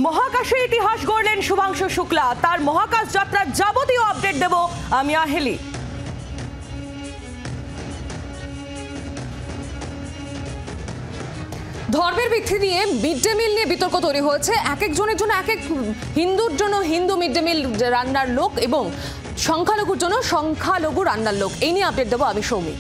মহাকাশে ইতিহাস গড়লেন শুভাংশু শুক্লা। তার মহাকাশ যাত্রার যাবতীয় আপডেট দেব আমি আহেলি। ধর্মের ভিত্তি নিয়ে মিড ডে মিল নিয়ে বিতর্ক তৈরি হয়েছে। এক একজনের জন্য এক এক, হিন্দুর জন্য হিন্দু মিড ডে মিল রান্নার লোক এবং সংখ্যালঘুর জন্য সংখ্যালঘু রান্নার লোক। এই নিয়ে আপডেট দেবো আমি সৌমি।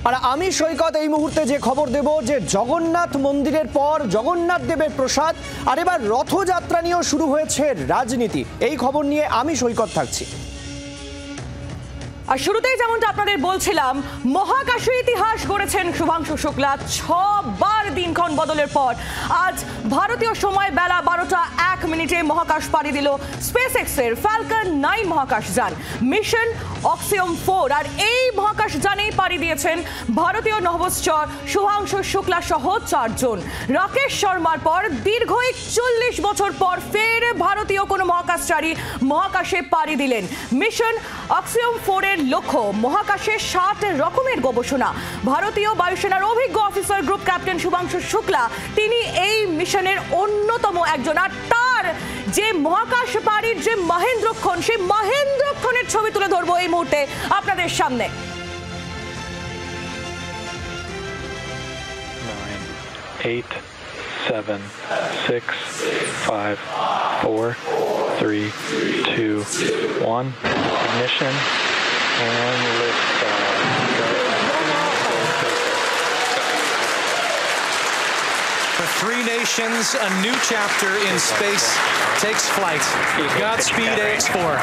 আর আমি সৈকত এই মুহূর্তে যে খবর দেব যে জগন্নাথ মন্দিরের পর জগন্নাথ দেবের প্রসাদ আর এবার রথযাত্রা নিয়েও শুরু হয়েছে রাজনীতি। এই খবর নিয়ে আমি সৈকত থাকছি। আর শুরুতেই যেমনটা আপনাদের বলছিলাম, মহাকাশে ইতিহাস গড়েছেন শুভাংশু শুক্লা। 6 বার দিনক্ষণ বদলের পর আজ ভারতীয় সময় বেলা 12টা 1 মিনিটে মহাকাশ পাড়ি দিল স্পেসএক্স এর ফ্যালকন 9 মহাকাশ যান মিশন অক্সিওম 4। আর এই মহাকাশ যানেই পাড়ি দিয়েছেন ভারতীয় নভশ্চর শুভাংশু শুক্লা সহ 4 জন। রাকেশ শর্মার পর দীর্ঘ 41 বছর পর ফের ভারতীয় কোনো মহাকাশচারী মহাকাশে পাড়ি দিলেন। মিশন অক্সিওম 4 এর লক্ষ্য মহাকাশে 60 রকমের গবেষণা। ভারতীয় বায়ুসেনার অভিজ্ঞ officer group captain Shubhanshu Shukla তিনি এই মিশনের অন্যতম একজন। আর তার যে মহাকাশ পাড়ির যে মহেন্দ্রক্ষণ, সেই মহেন্দ্রক্ষণের ছবি তুলে ধরবো এই মুহূর্তে আপনাদের সামনে। 9, 8, 7, 6, 5, 4, 3, 2, 1. Ignition and liftoff. For 3 nations, a new chapter in space takes flight. Godspeed AX4.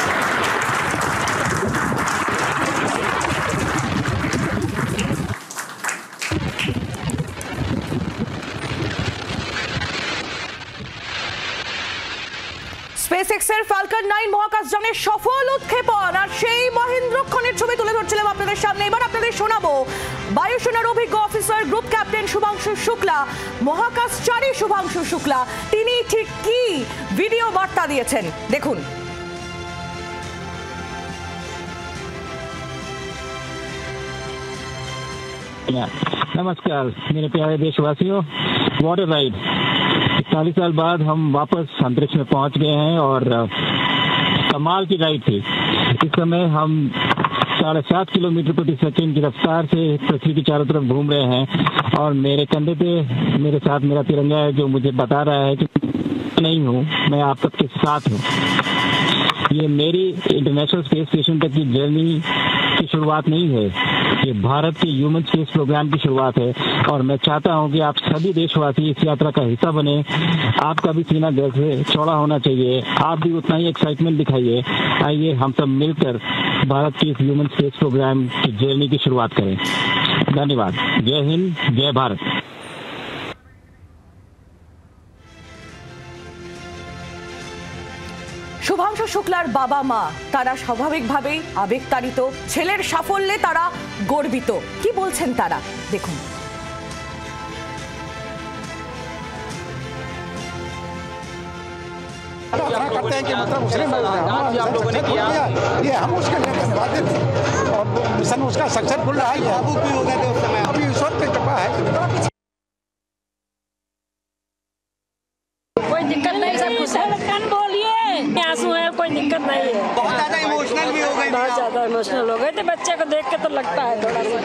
SpaceX এর ফ্যালকন 9 মহাকাশ যানের সফল উৎক্ষেপণ আর সেই মহেন্দ্রক্ষণের ছবি তুলে ধরছিলাম আপনাদের সামনে। এবার আপনাদের শোনাবো বায়ুসেনার অভিজ্ঞ officer group captain Shubhanshu Shukla, মহাকাশচারী শুভাংশু শুক্লা তিনি ঠিক কি ভিডিও বার্তা দিয়েছেন দেখুন। नमस्कार मेरे प्यारे देशवासियों। What a ride. 40 साल बाद हम वापस अंतरिक्ष में पहुंच गए हैं और कमाल की राइड थी। इस समय हम 7.5 किलोमीटर प्रति सेकंड की रफ्तार से पृथ्वी की चारों तरफ घूम रहे हैं और मेरे कंधे पे मेरे साथ मेरा तिरंगा है जो मुझे बता रहा है कि नहीं हूँ, मैं आप सबके साथ हूँ। ये मेरी इंटरनेशनल स्पेस स्टेशन तक की जर्नी की शुरुआत नहीं है, ये भारत के ह्यूमन स्पेस प्रोग्राम की शुरुआत है और मैं चाहता हूं कि आप सभी देशवासी इस यात्रा का हिस्सा बने। आपका भी सीना दिल से चौड़ा होना चाहिए, आप भी उतना ही एक्साइटमेंट दिखाइए। आइए हम सब मिलकर भारत की इस ह्यूमन स्पेस प्रोग्राम की जर्नी की शुरुआत करें। धन्यवाद। जय हिंद, जय भारत। শুভাংশু শুক্লার বাবা মা তারা স্বাভাবিকভাবেই আবেগতাড়িত, ছেলের সাফল্যে তারা গর্বিত। কি বলছেন তারা দেখুন। करते हैं कि मतलब उसने आप लोगों ने किया ये हम उसके लिए बाधित और मिशन उसका सक्सेसफुल रहा है। बाबू भी हो गए थे उस समय, अभी ईश्वर पे कृपा है। कोई दिक्कत नहीं, सब कुछ है। बोलिए आंसू है, कोई दिक्कत नहीं है। बहुत ज्यादा इमोशनल भी हो गए, बहुत ज्यादा इमोशनल हो गए थे। बच्चे को देख के तो लगता है थोड़ा सा।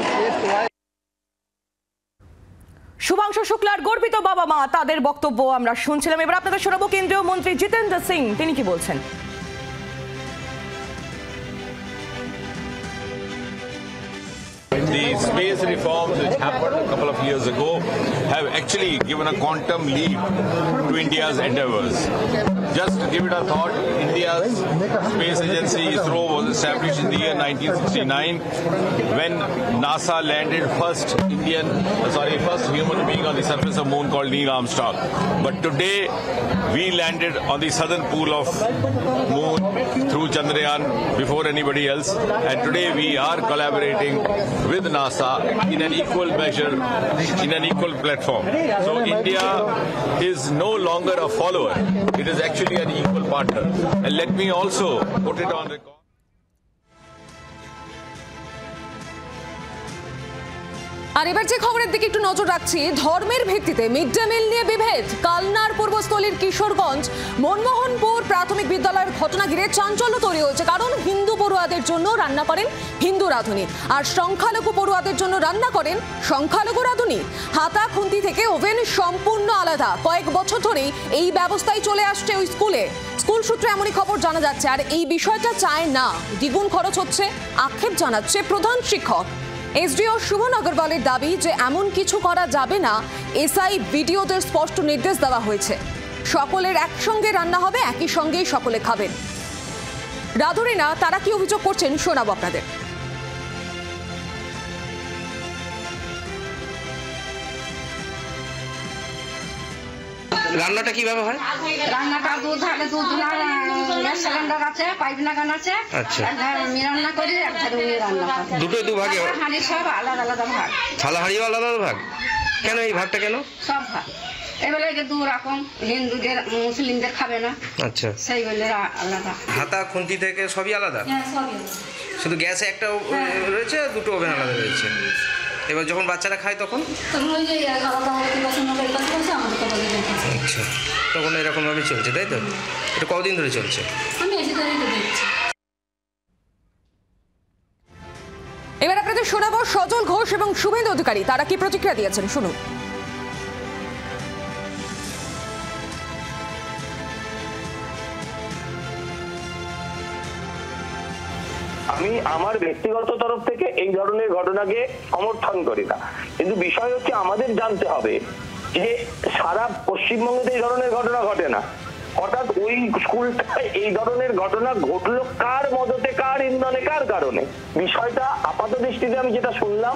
শুভাংশু শুক্লার গর্বিত বাবা মা তাদের বক্তব্য আমরা শুনছিলাম। এবার আপনাদের শোনাবো কেন্দ্রীয় মন্ত্রী জিতেন্দ্র সিং তিনি কি বলছেন। The space reforms which happened a couple of years ago have actually given a quantum leap to India's endeavors. Just to give it a thought, India's space agency ISRO was established in the year 1969 when NASA landed first human being on the surface of moon called Neil Armstrong. But today we landed on the southern pole of moon through Chandrayaan before anybody else, and today we are collaborating with NASA in an equal measure, in an equal platform. So India is no longer a follower, it is actually an equal partner. And let me also put it on record. আর এবার যে খবরের দিকে একটু নজর রাখছি, ধর্মের ভিত্তিতে mid day meal নিয়ে বিভেদ। কালনার পূর্বস্থলীর কিশোরগঞ্জ মনমোহনপুর প্রাথমিক বিদ্যালয়ের ঘটনা ঘিরে চাঞ্চল্য তৈরি হয়েছে, কারণ হিন্দু পড়ুয়াদের জন্য রান্না করেন হিন্দু রাঁধুনি আর সংখ্যালঘু পড়ুয়াদের জন্য রান্না করেন সংখ্যালঘু রাঁধুনি। হাতা খুন্তি থেকে ওভেন সম্পূর্ণ আলাদা। কয়েক বছর ধরেই এই ব্যবস্থায় চলে আসছে ওই স্কুলে। স্কুল সূত্রে এমনই খবর জানা যাচ্ছে। আর এই বিষয়টা চায় না, দ্বিগুণ খরচ হচ্ছে, আক্ষেপ জানাচ্ছে প্রধান শিক্ষক। এসডিও শুভন আগরওয়ালের দাবি যে এমন কিছু করা যাবে না। এসআই ভিডিওদের স্পষ্ট নির্দেশ দেওয়া হয়েছে, সকলের একসঙ্গে রান্না হবে, একই সঙ্গেই সকলে খাবেন। রাঁধুনিরা তারা কি অভিযোগ করছেন শোনাবো আপনাদের। রান্নাটা কিভাবে হয়? রান্নাটা দুধ হলে দুধ গ্যাস সিলিন্ডার আছে, পাইপ লাগানো আছে। আচ্ছা, আমি রান্না করি, এক ধারে উনি রান্না করেন। দুটোই দু ভাগে? হাঁড়ি সব আলাদা আলাদা ভাগ। থালা হাঁড়িও আলাদা আলাদা ভাগ? কেন এই ভাগটা কেন? সব ভাগ এবারে যে দু রকম, হিন্দুদের মুসলিমদের খাবে না। আচ্ছা, সেই বলে আলাদা। হাতা খুন্তি থেকে সবই আলাদা? শুধু গ্যাসে একটা রয়েছে, দুটো ওভেন আলাদা রয়েছে। এবার যখন বাচ্চারা খায় তখন আচ্ছা, তখন এরকমভাবে চলছে, তাই তো? এটা কতদিন ধরে চলছে? এবার আপনাদের শোনাবো সজল ঘোষ এবং শুভেন্দু অধিকারী তারা কি প্রতিক্রিয়া দিয়েছেন, শুনুন। আমি আমার ব্যক্তিগত তরফ থেকে এই ধরনের ঘটনাকে সমর্থন করি না, কিন্তু বিষয় হচ্ছে আমাদের জানতে হবে যে সারা পশ্চিমবঙ্গে এই ধরনের ঘটনা ঘটে না। হঠাৎ ওই স্কুলটায় এই ধরনের ঘটনা ঘটলো কার মদতে, কার ইন্ধনে, কার কারণে? বিষয়টা আপাত দৃষ্টিতে আমি যেটা শুনলাম,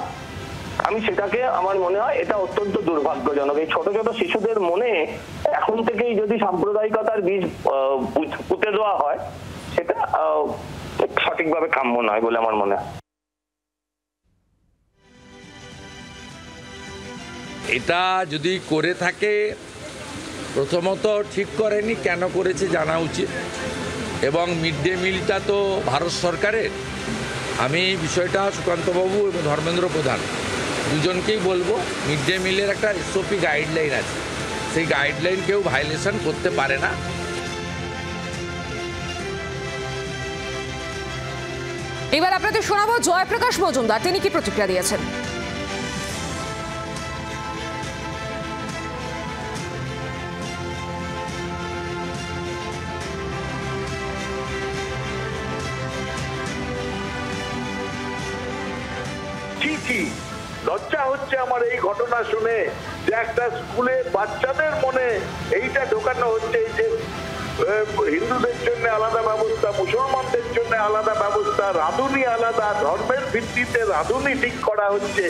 আমি সেটাকে আমার মনে হয় এটা অত্যন্ত দুর্ভাগ্যজনক। এই ছোট ছোট শিশুদের মনে এখন থেকেই যদি সাম্প্রদায়িকতার বীজ পুঁতে দেওয়া হয়, সেটা সঠিকভাবে কাম্য নয় বলে আমার মনে হয়। এটা যদি করে থাকে, প্রথমত ঠিক করেনি, কেন করেছে জানা উচিত। এবং মিড ডে মিলটা তো ভারত সরকারের। আমি বিষয়টা সুকান্তবাবু এবং ধর্মেন্দ্র প্রধান দুজনকেই বলবো, মিড ডে মিলের একটা এসওপি গাইডলাইন আছে, সেই গাইডলাইন কেউ ভায়োলেশন করতে পারে না। এবার আপনাদের শোনাবো জয়প্রকাশ মজুমদার, তিনি কি প্রতিক্রিয়া দিয়েছেন। লজ্জা হচ্ছে আমার এই ঘটনা শুনে যে একটা স্কুলে বাচ্চাদের মনে এইটা ঢোকানো হচ্ছে, এই যে হিন্দুদের জন্য আলাদা ব্যবস্থা, মুসলমানদের জন্য আলাদা ব্যবস্থা, রাঁধুনি আলাদা, ধর্মের ভিত্তিতে রাঁধুনি ঠিক করা হচ্ছে।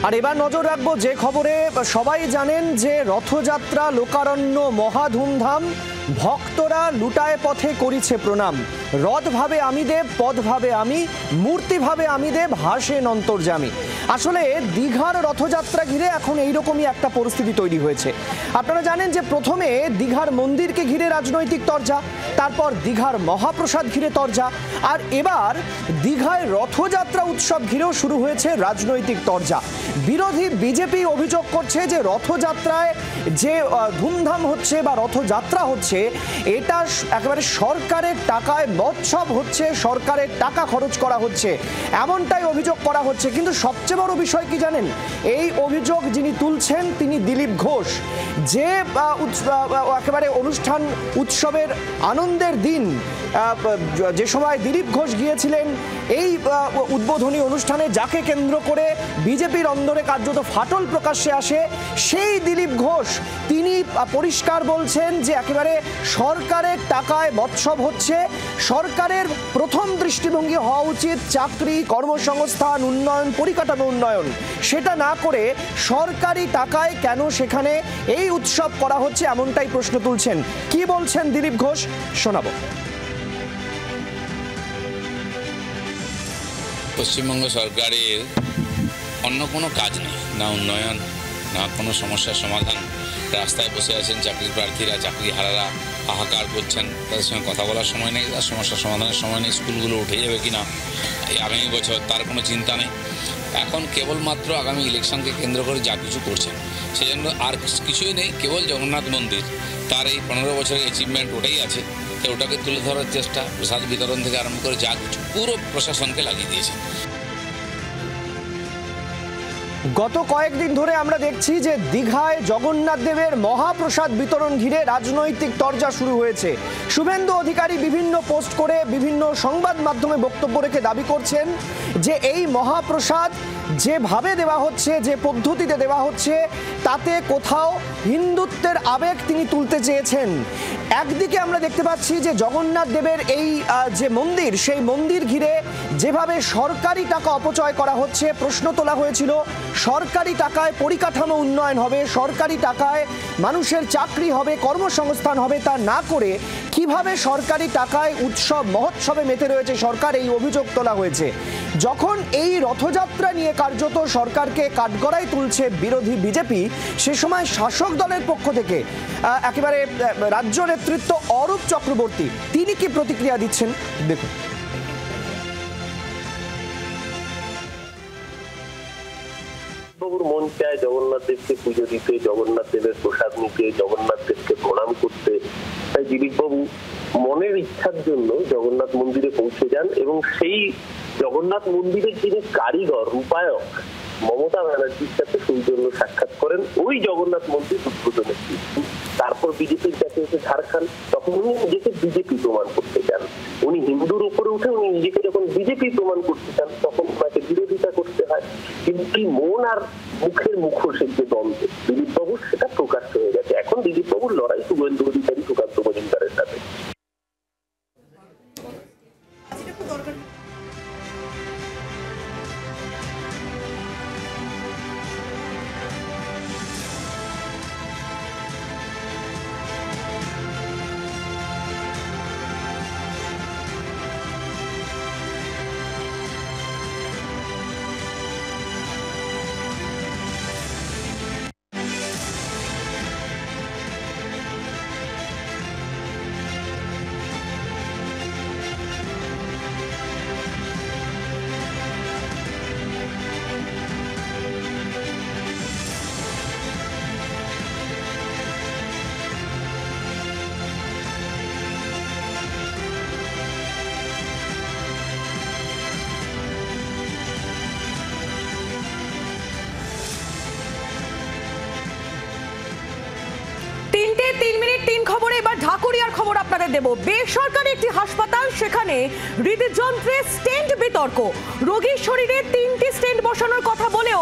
আর এবার নজর রাখবো যে খবরে সবাই জানেন যে রথযাত্রা লোকারণ্য মহা ধুমধাম, ভক্তরা লুটায় পথে করিছে প্রণাম। রথ ভাবে আমি দেব, পদ ভাবে আমি, মূর্তি ভাবে আমি দেব, হাসেন অন্তর্যামী। আসলে দীঘার রথযাত্রা ঘিরে এখন এইরকমই একটা পরিস্থিতি তৈরি হয়েছে। আপনারা জানেন যে প্রথমে দীঘার মন্দিরকে ঘিরে রাজনৈতিক তরজা, তারপর দীঘার মহাপ্রসাদ ঘিরে তরজা, আর এবার দীঘায় রথযাত্রা উৎসব ঘিরেও শুরু হয়েছে রাজনৈতিক তরজা। বিরোধী বিজেপি অভিযোগ করছে যে রথযাত্রায় যে ধুমধাম হচ্ছে বা রথযাত্রা হচ্ছে, এটা একেবারে সরকারের টাকায় মৎসব হচ্ছে, সরকারের টাকা খরচ করা হচ্ছে, এমনটাই অভিযোগ করা হচ্ছে। কিন্তু সবচেয়ে বড় বিষয় কি জানেন? এই অভিযোগ যিনি তুলছেন তিনি দিলীপ ঘোষ। যে একেবারে অনুষ্ঠান উৎসবের আনন্দের দিন যে সময় দিলীপ ঘোষ গিয়েছিলেন এই উদ্বোধনী অনুষ্ঠানে, যাকে কেন্দ্র করে বিজেপির অন্দরে কার্যত ফাটল প্রকাশ্যে আসে, সেই দিলীপ ঘোষ তিনি পরিষ্কার বলছেন যে একেবারে সরকারের টাকায় মৎসব হচ্ছে। সরকারের প্রথম দৃষ্টিভঙ্গি হওয়া উচিত চাকরি, কর্মসংস্থান, উন্নয়ন, পরিকাঠামো উন্নয়ন, সেটা না করে সরকারি টাকায় কেন সেখানে এই উৎসব করা হচ্ছে, এমনটাই প্রশ্ন তুলছেন। কি বলছেন দিলীপ ঘোষ, শোনাবো। পশ্চিমবঙ্গ সরকারের অন্য কোনো কাজ নেই, না উন্নয়ন, না কোনো সমস্যার সমাধান, রাস্তায় বসে আছেন চাকরি প্রার্থীরা, চাকরি হারারা হাহাকার করছেন, তাদের সঙ্গে কথা বলার সময় নেই, তার সমস্যার সমাধানের সময় নেই, স্কুলগুলো উঠে যাবে কি না এই আগামী বছর তার কোনো চিন্তা নেই। এখন কেবলমাত্র আগামী ইলেকশনকে কেন্দ্র করে যা কিছু করছেন সেজন্য আর কিছুই নেই, কেবল জগন্নাথ মন্দির তার এই 15 বছরের অ্যাচিভমেন্ট ওটাই আছে, তো ওটাকে তুলে ধরার চেষ্টা, প্রসাদ বিতরণ থেকে আরম্ভ করে যা কিছু পুরো প্রশাসনকে লাগিয়ে দিয়েছেন। গত কয়েকদিন ধরে আমরা দেখছি যে দীঘায় জগন্নাথ দেবের মহাপ্রসাদ বিতরণ ঘিরে রাজনৈতিক তরজা শুরু হয়েছে। শুভেন্দু অধিকারী বিভিন্ন পোস্ট করে বিভিন্ন সংবাদ মাধ্যমে বক্তব্য রেখে দাবি করছেন যে এই মহাপ্রসাদ যেভাবে দেওয়া হচ্ছে, যে পদ্ধতিতে দেওয়া হচ্ছে, তাতে কোথাও হিন্দুত্বের আবেগ তিনি তুলতে চেয়েছেন। একদিকে আমরা দেখতে পাচ্ছি যে জগন্নাথ দেবের এই যে মন্দির, সেই মন্দির ঘিরে যেভাবে সরকারি টাকা অপচয় করা হচ্ছে, প্রশ্ন তোলা হয়েছিল সরকারি টাকায় পরিকাঠামো উন্নয়ন হবে, সরকারি টাকায় মানুষের চাকরি হবে, কর্মসংস্থান হবে, তা না করে কিভাবে সরকারি টাকায় উৎসব মহোৎসবে মেতে রয়েছে সরকার, এই অভিযোগ তোলা হয়েছে। যখন এই রথযাত্রা নিয়ে কার্যত সরকারকে কাঠগড়ায় তুলছে বিরোধী বিজেপি, সে সময় শাসক দলের পক্ষ থেকে একেবারে রাজ্য নেতৃত্ব অরূপ চক্রবর্তী তিনি কি প্রতিক্রিয়া দিচ্ছেন দেখুন। বাবুর মন চায় জগন্নাথ দেবকে পুজো দিতে, জগন্নাথ দেবের প্রসাদ নিতে, জগন্নাথ দেবকে প্রণাম করতে। তাই দিলীপ বাবু মনের ইচ্ছার জন্য জগন্নাথ মন্দিরে পৌঁছে যান এবং সেই জগন্নাথ মন্দিরের যিনি কারিগর, রূপায়ক মমতা ব্যানার্জির সাথে সৌজন্য সাক্ষাৎ করেন ওই জগন্নাথ মন্দির উদ্বোধনের দিন। তারপর বিজেপির কাছে এসে ঝাড়খণ্ড, তখন উনি নিজেকে বিজেপি প্রমাণ করতে চান। উনি হিন্দুর উপরে উঠে উনি নিজেকে যখন বিজেপি প্রমাণ করতে চান তখন তাকে বিরোধিতা করতে হয়। কিন্তু এই মন আর মুখের মুখোশের যে দ্বন্দ্ব, দিলীপ বাবুর সেটা প্রকাশ হয়ে গেছে। এখন দিলীপ বাবুর লড়াই শুভেন্দু অধিকারী, সুকান্ত মজুমদারের সাথে। খবরে এবার ঢাকুরিয়ার খবর আপনাদের দেব। বেসরকারি একটি হাসপাতাল, সেখানে হৃদযন্ত্রের স্টেন্ট বিতর্ক। রোগীর শরীরে 3টি স্টেন্ট বসানোর কথা বলেও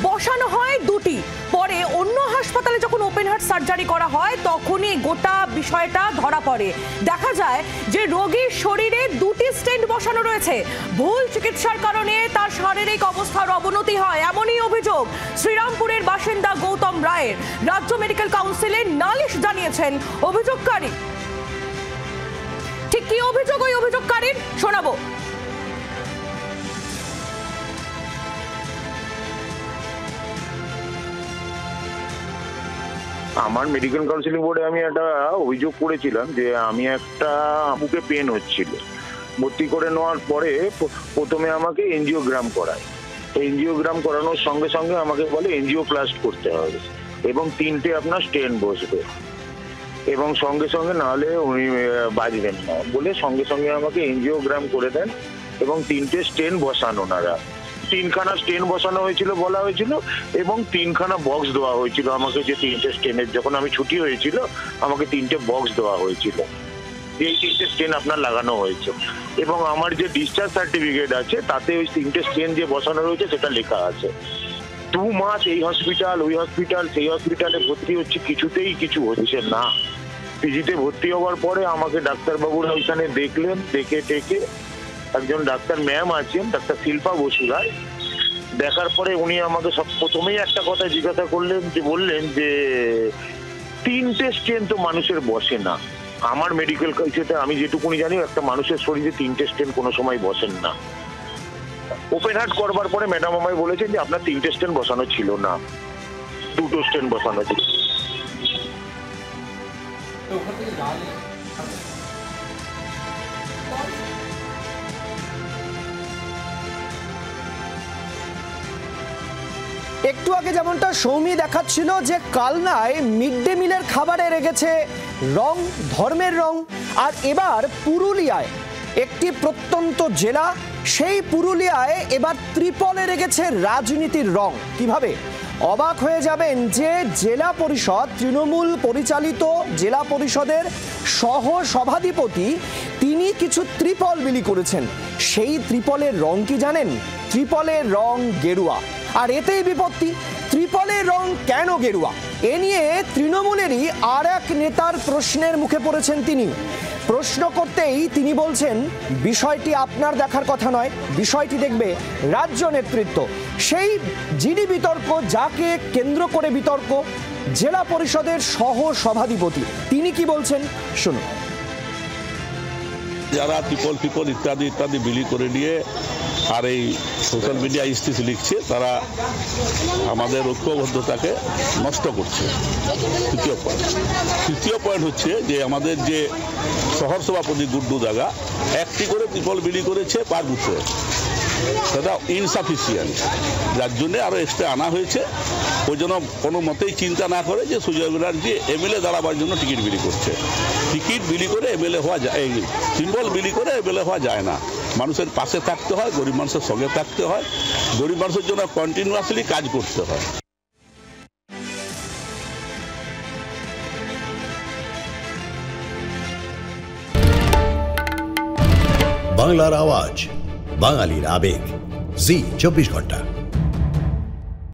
বসানো হয় 2টি। পরে অন্য হাসপাতালে যখন ওপেন হার্ট সার্জারি করা হয় তখনই গোটা বিষয়টা ধরা পড়ে। দেখা যায় যে রোগীর শরীরে 2টি স্টেন্ট বসানো রয়েছে। ভুল চিকিৎসার কারণে তার শারীরিক অবস্থার অবনতি হয়, এমনই অভিযোগ শ্রীরামপুরের বাসিন্দা গৌতম রায়ের। রাজ্য মেডিকেল কাউন্সিলে নালিশ জানিয়েছেন অভিযোগকারী। ঠিক কি অভিযোগ ওই অভিযোগকারীর শোনাবো। আমার মেডিকেল কাউন্সিলিং বোর্ডে আমি একটা অভিযোগ করেছিলাম যে আমি একটা বুকে পেন হচ্ছিল, ভর্তি করে নেওয়ার পরে প্রথমে আমাকে এনজিওগ্রাম করায়। এনজিওগ্রাম করানোর সঙ্গে সঙ্গে আমাকে বলে এনজিওপ্লাস্ট করতে হবে এবং 3টে আপনার স্টেন বসবে এবং সঙ্গে সঙ্গে নাহলে উনি বাঁচবেন না বলে সঙ্গে সঙ্গে আমাকে এনজিওগ্রাম করে দেন এবং 3টে স্টেন বসান ওনারা। 3খানা স্টেন বসানো হয়েছিল বলা হয়েছিল এবং 3খানা বক্স দেওয়া হয়েছিল আমাকে, যে 3টে স্টেনের যখন আমি ছুটি হয়েছিল আমাকে 3টে বক্স দেওয়া হয়েছিল, এই 3টে স্টেন আপনার লাগানো হয়েছে এবং আমার যে ডিসচার্জ সার্টিফিকেট আছে তাতে ওই 3টে স্টেন যে বসানো রয়েছে সেটা লেখা আছে। 2 মাস এই হসপিটাল ওই হসপিটাল সেই হসপিটালে ভর্তি হচ্ছে, কিছুতেই কিছু হচ্ছে না। পিজিতে ভর্তি হওয়ার পরে আমাকে ডাক্তারবাবুরা ওইখানে দেখলেন, দেখে টেকে একজন ডাক্তার ম্যাম আছেন, ডাক্তার শিল্পা বসু রায়, দেখার পরে উনি আমাকে সব প্রথমেই একটা কথা জিজ্ঞাসা করলেন, যে বললেন যে 3টে স্টেন তো মানুষের বসে না। আমার মেডিকেল কাউন্সিলে আমি যেটুকুনি জানি একটা মানুষের শরীরে 3টে স্টেন কোনো সময় বসেন না। ওপেন হার্ট করবার পরে ম্যাডাম আমায় বলেছেন যে আপনার 3টে স্টেন বসানো ছিল না, 2টো স্টেন বসানো ছিল। একটু আগে যেমনটা সৌমি দেখাচ্ছিল যে কালনায় মিড ডে মিলের খাবারে রেগেছে রং, ধর্মের রং। আর এবার পুরুলিয়ায়, একটি প্রত্যন্ত জেলা, সেই পুরুলিয়ায় এবার ত্রিপলে রেগেছে রাজনীতির রং। কিভাবে? অবাক হয়ে যাবেন যে জেলা পরিষদ, তৃণমূল পরিচালিত জেলা পরিষদের সহ সভাধিপতি, তিনি কিছু ত্রিপল বিলি করেছেন। সেই ত্রিপলের রং কি জানেন? ত্রিপলের রং গেরুয়া। আর এতেই বিপত্তি। ত্রিপলের রং কেন গেরুয়া? এ নিয়ে তৃণমূলেরই আর এক নেতার প্রশ্নের মুখে পড়েছেন তিনি। প্রশ্ন করতেই তিনি বলছেন, বিষয়টি আপনার দেখার কথা নয়, বিষয়টি দেখবে রাজ্য নেতৃত্ব। সেই যিনি বিতর্ক, যাকে কেন্দ্র করে বিতর্ক, জেলা পরিষদের সহ সভাধিপতি, তিনি কি বলছেন শুনুন। যারা ত্রিপল ফিপল ইত্যাদি ইত্যাদি বিলি করে নিয়ে আর এই সোশ্যাল মিডিয়া ইস্তিস লিখছে, তারা আমাদের ঐক্যবদ্ধতাকে নষ্ট করছে। তৃতীয় পয়েন্ট হচ্ছে যে আমাদের যে শহর সভাপতি গুড্ডু দাগা একটি করে ত্রিপল বিলি করেছে পার বুথে, সেটা ইনসাফিসিয়েন্ট, যার জন্য আরো এক্সট্রা আনা হয়েছে। ওই জন্য কোনো মতেই চিন্তা না করে যে সুজয় ব্যানার্জি এমএলএ দাঁড়াবার জন্য টিকিট বিলি করছে। টিকিট বিলি করে এমএলএ হওয়া যায়, সিম্বল বিলি করে এমএলএ হওয়া যায় না। মানুষের পাশে থাকতে হয়, গরিব মানুষের সঙ্গে থাকতে হয়, গরিব মানুষের জন্য কন্টিনিউয়াসলি কাজ করতে হয়। বাংলার আওয়াজ, বাঙালির আবেগ, জি 24 ঘন্টা।